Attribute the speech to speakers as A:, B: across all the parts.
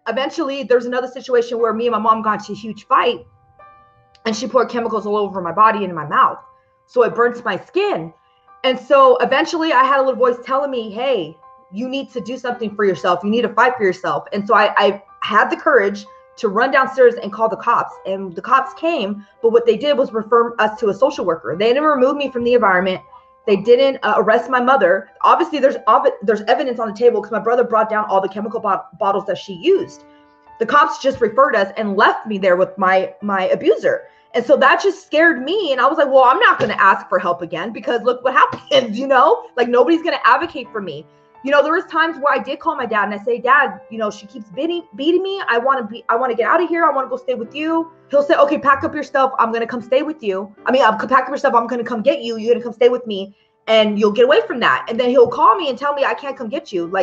A: Eventually, there's another situation where me and my mom got into a huge fight, and she poured chemicals all over my body and in my mouth. So it burns my skin. And so eventually I had a little voice telling me, hey, you need to do something for yourself. You need to fight for yourself. And so I had the courage to run downstairs and call the cops. And the cops came, but what they did was refer us to a social worker. They didn't remove me from the environment. They didn't arrest my mother. Obviously, there's evidence on the table because my brother brought down all the chemical bottles that she used. The cops just referred us and left me there with my abuser. And so that just scared me. And I was like, well, I'm not going to ask for help again because look what happens, like nobody's going to advocate for me. There was times where I did call my dad and I say, Dad, she keeps beating me. I want to get out of here. I want to go stay with you. He'll say, okay, pack up your stuff. I'm going to come stay with you. I'll pack up your stuff. I'm going to come get you. You're going to come stay with me and you'll get away from that. And then he'll call me and tell me I can't come get you.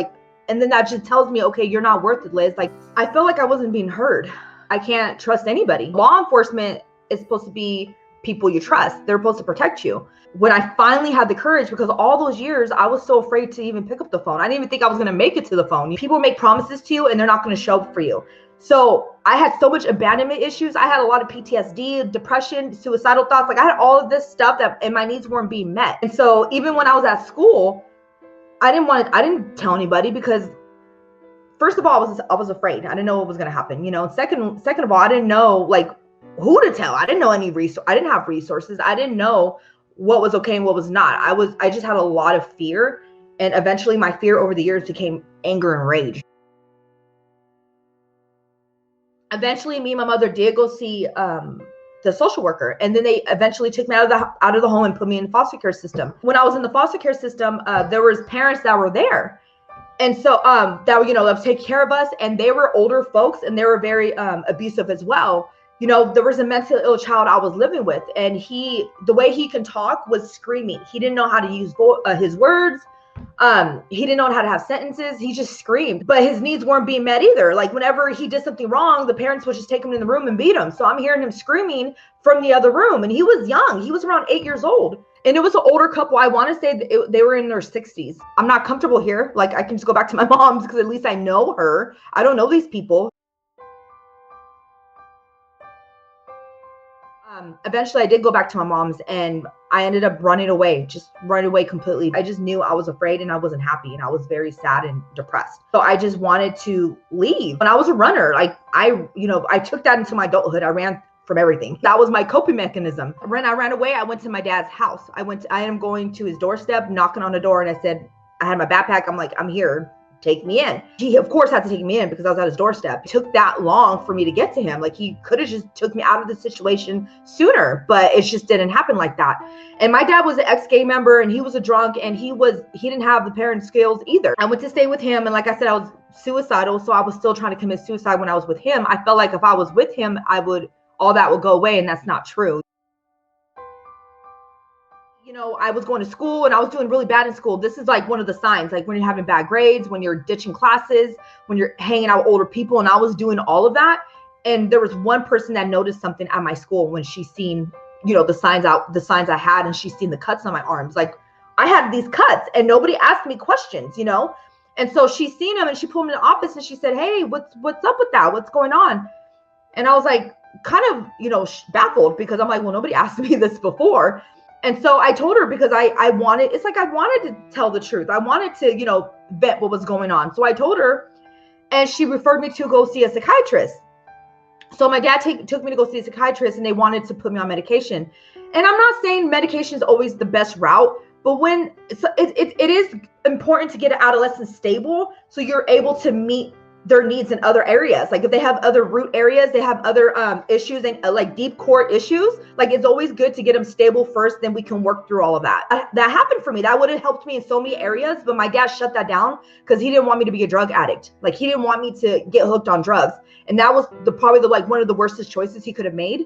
A: And then that just tells me, okay, you're not worth it, Liz. I felt like I wasn't being heard. I can't trust anybody. Law enforcement is supposed to be people you trust. They're supposed to protect you. When I finally had the courage, because all those years I was so afraid to even pick up the phone. I didn't even think I was going to make it to the phone. People make promises to you and they're not going to show up for you. So I had so much abandonment issues. I had a lot of PTSD, depression, suicidal thoughts. I had all of this stuff and my needs weren't being met. And so even when I was at school, I didn't tell anybody because first of all, I was afraid. I didn't know what was going to happen. Second of all, I didn't know who to tell. I didn't know any I didn't have resources. I didn't know what was okay and what was not. I just had a lot of fear. And eventually my fear over the years became anger and rage. Eventually me and my mother did go see the social worker. And then they eventually took me out of the home and put me in the foster care system. When I was in the foster care system, there was parents that were there. And so that would take care of us. And they were older folks and they were very abusive as well. There was a mentally ill child I was living with, and the way he can talk was screaming. He didn't know how to use his words. He didn't know how to have sentences. He just screamed, but his needs weren't being met either. Whenever he did something wrong, the parents would just take him in the room and beat him. So I'm hearing him screaming from the other room, and he was young. He was around 8 years old. And it was an older couple. I want to say they were in their 60s. I'm not comfortable here. I can just go back to my mom's because at least I know her. I don't know these people. Eventually I did go back to my mom's and I ended up running away completely. I just knew I was afraid and I wasn't happy and I was very sad and depressed. So I just wanted to leave. When I was a runner, I took that into my adulthood. I ran from everything. That was my coping mechanism. When I ran away, I went to my dad's house. I am going to his doorstep, knocking on the door, and I said, I had my backpack. I'm like, I'm here. Take me in. He of course had to take me in because I was at his doorstep. It took that long for me to get to him. He could have just took me out of the situation sooner, but it just didn't happen like that. And my dad was an ex-gay member and he was a drunk and he didn't have the parent skills either. I went to stay with him, and like I said, I was suicidal, so I was still trying to commit suicide when I was with him. I felt like if I was with him, all that would go away, and that's not true. I was going to school and I was doing really bad in school. This is one of the signs, when you're having bad grades, when you're ditching classes, when you're hanging out with older people. And I was doing all of that. And there was one person that noticed something at my school when she seen, the signs I had, and she seen the cuts on my arms. I had these cuts and nobody asked me questions, And so she seen them and she pulled me in the office and she said, hey, what's up with that? What's going on? And I was kind of, baffled because I'm well, nobody asked me this before. And so I told her because I wanted to tell the truth. I wanted to, vet what was going on. So I told her, and she referred me to go see a psychiatrist. So my dad took me to go see a psychiatrist, and they wanted to put me on medication. And I'm not saying medication is always the best route, but when it is important to get an adolescent stable so you're able to meet their needs in other areas. If they have other root areas, they have other issues and deep core issues, it's always good to get them stable first, then we can work through all of that. That happened for me. That would have helped me in so many areas, but my dad shut that down because he didn't want me to be a drug addict. He didn't want me to get hooked on drugs. And that was probably one of the worstest choices he could have made.